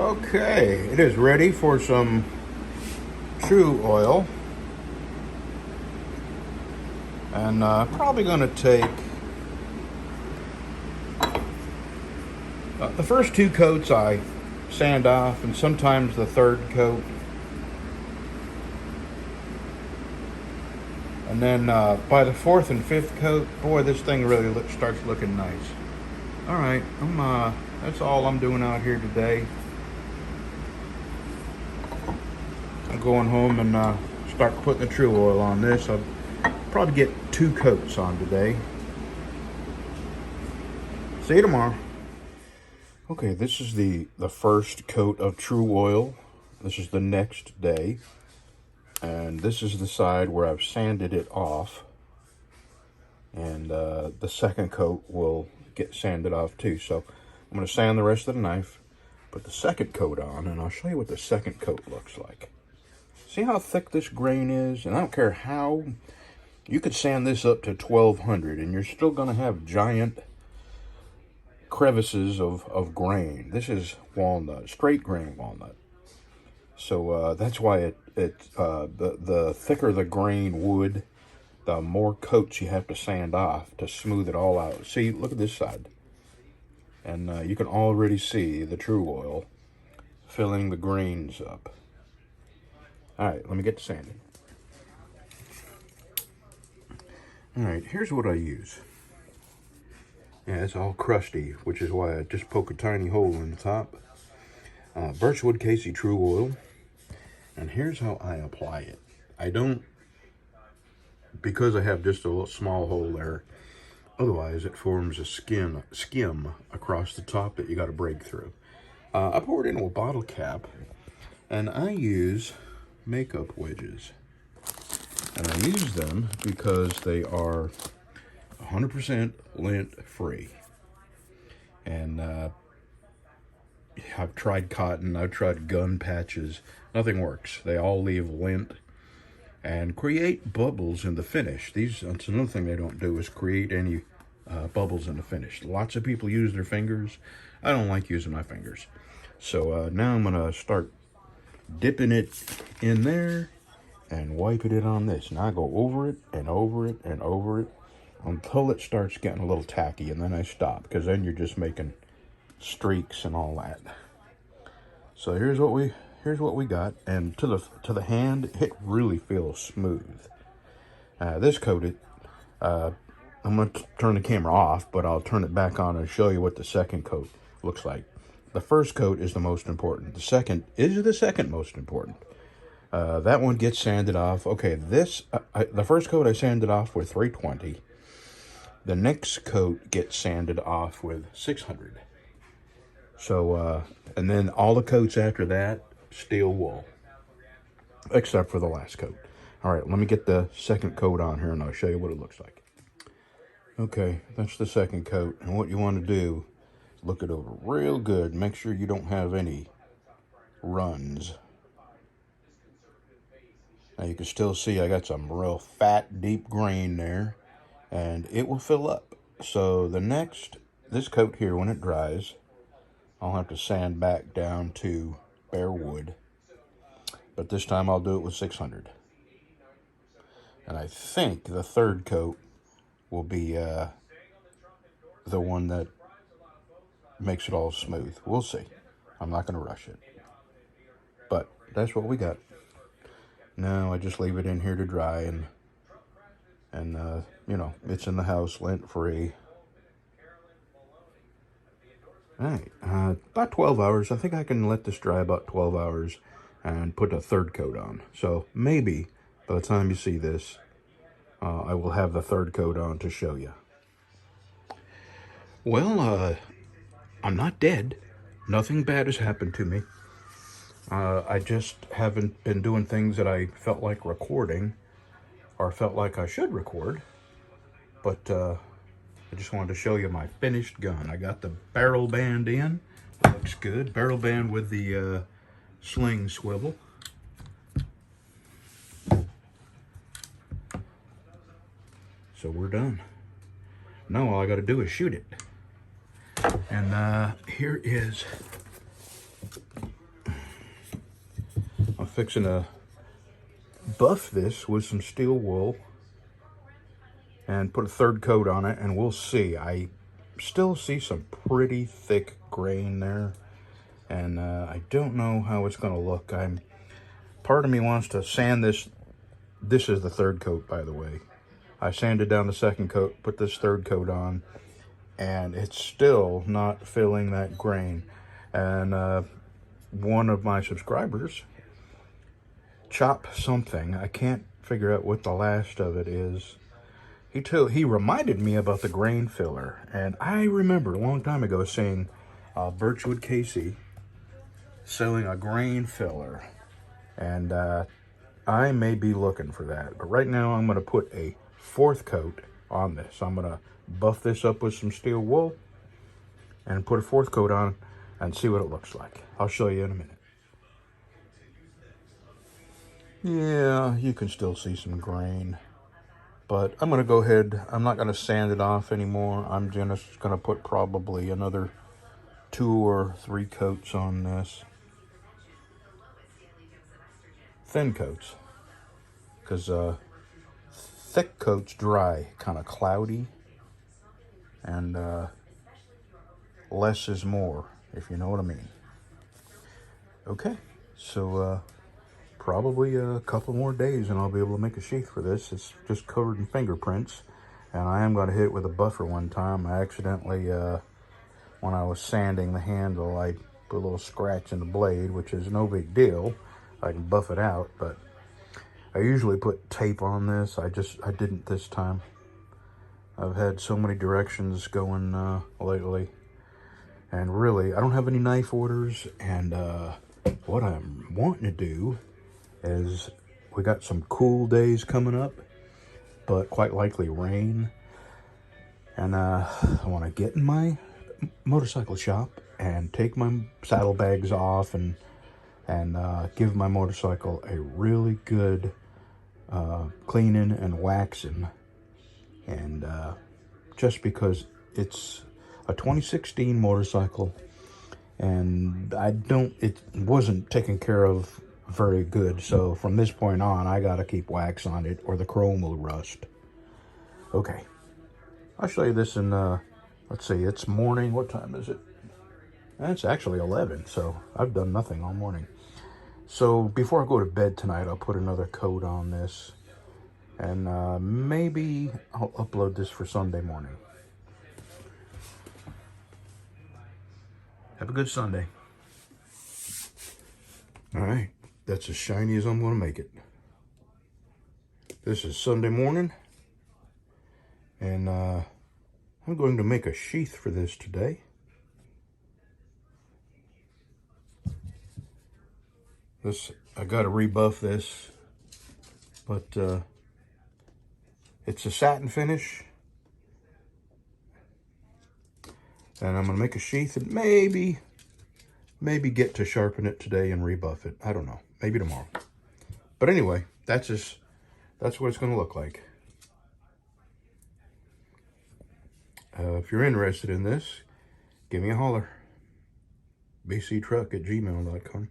Okay, it is ready for some true oil. And probably going to take the first two coats I sand off, and sometimes the third coat. And then by the fourth and fifth coat, boy, this thing really starts looking nice. All right, that's all I'm doing out here today. I'm going home and start putting the true oil on this. I'll probably get 2 coats on today. See you tomorrow. Okay, this is the first coat of true oil. This is the next day. And this is the side where I've sanded it off. And the second coat will get sanded off too. So I'm going to sand the rest of the knife, put the second coat on, and I'll show you what the second coat looks like. See how thick this grain is? And I don't care how, you could sand this up to 1200 and you're still going to have giant crevices of grain. This is walnut, straight grain walnut. So that's why the thicker the grain wood, the more coats you have to sand off to smooth it all out. See, look at this side. And you can already see the true oil filling the grains up. All right, let me get to sanding. All right, here's what I use. Yeah, it's all crusty, which is why I just poke a tiny hole in the top. Birchwood Casey True Oil. And here's how I apply it. I don't, because I have just a little small hole there, otherwise it forms a skim across the top that you got to break through. I pour it into a bottle cap, and I use makeup wedges. And I use them because they are 100% lint free. And I've tried cotton, I've tried gun patches, nothing works. They all leave lint and create bubbles in the finish. That's another thing they don't do, is create any bubbles in the finish. Lots of people use their fingers. I don't like using my fingers. So now I'm gonna start dipping it in there and wiping it on this. And I go over it and over it and over it until it starts getting a little tacky, and then I stop, because then you're just making streaks and all that. So here's what we got, and to the hand, it really feels smooth. This coat, I'm going to turn the camera off, but I'll turn it back on and show you what the second coat looks like. The first coat is the most important. The second is the second most important. That one gets sanded off. Okay, the first coat I sanded off with 320. The next coat gets sanded off with 600. So, and then all the coats after that, steel wool. Except for the last coat. All right, let me get the second coat on here and I'll show you what it looks like. Okay, that's the second coat. And what you want to do is look it over real good. Make sure you don't have any runs. Now you can still see I got some real fat, deep grain there. And it will fill up. So this coat here, when it dries, I'll have to sand back down to bare wood. But this time I'll do it with 600. And I think the third coat will be the one that makes it all smooth. We'll see. I'm not going to rush it. But that's what we got. Now I just leave it in here to dry, and you know, it's in the house, lint-free. All right, about 12 hours. I think I can let this dry about 12 hours and put a third coat on. So maybe by the time you see this, I will have the third coat on to show you. Well, I'm not dead. Nothing bad has happened to me. I just haven't been doing things that I felt like recording or felt like I should record. But I just wanted to show you my finished gun. I got the barrel band in. It looks good. Barrel band with the sling swivel. So we're done. Now all I got to do is shoot it. And here is fixing to buff this with some steel wool and put a third coat on it, and we'll see. I still see some pretty thick grain there, and I don't know how it's going to look. Part of me wants to sand this. This is the third coat, by the way. I sanded down the second coat, put this third coat on, and it's still not filling that grain. And one of my subscribers, Chop something, I can't figure out what the last of it is. He reminded me about the grain filler, and I remember a long time ago seeing Birchwood Casey selling a grain filler, and I may be looking for that. But right now I'm going to put a fourth coat on this. I'm going to buff this up with some steel wool and put a fourth coat on and see what it looks like. I'll show you in a minute. Yeah, you can still see some grain. But I'm going to go ahead. I'm not going to sand it off anymore. I'm just going to put probably another 2 or 3 coats on this. Thin coats. Because thick coats dry, kind of cloudy. And less is more, if you know what I mean. Okay, so probably a couple more days and I'll be able to make a sheath for this. It's just covered in fingerprints, and I am going to hit it with a buffer one time. I accidentally, when I was sanding the handle, I put a little scratch in the blade, which is no big deal. I can buff it out, but I usually put tape on this. I didn't this time. I've had so many directions going lately, and really, I don't have any knife orders, and what I'm wanting to do is we got some cool days coming up, but quite likely rain. And I want to get in my motorcycle shop and take my saddlebags off and give my motorcycle a really good cleaning and waxing. And just because it's a 2016 motorcycle, and it wasn't taken care of very good, so from this point on I gotta keep wax on it or the chrome will rust. Okay, I'll show you this in let's see, it's morning. What time is it? It's actually 11, so I've done nothing all morning. So before I go to bed tonight, I'll put another coat on this, and maybe I'll upload this for Sunday morning. Have a good Sunday. All right, that's as shiny as I'm going to make it. This is Sunday morning, and I'm going to make a sheath for this today. I got to rebuff this, but it's a satin finish, and I'm going to make a sheath and maybe get to sharpen it today and rebuff it. I don't know, maybe tomorrow. But anyway, that's what it's going to look like. If you're interested in this, give me a holler. bctruck@gmail.com.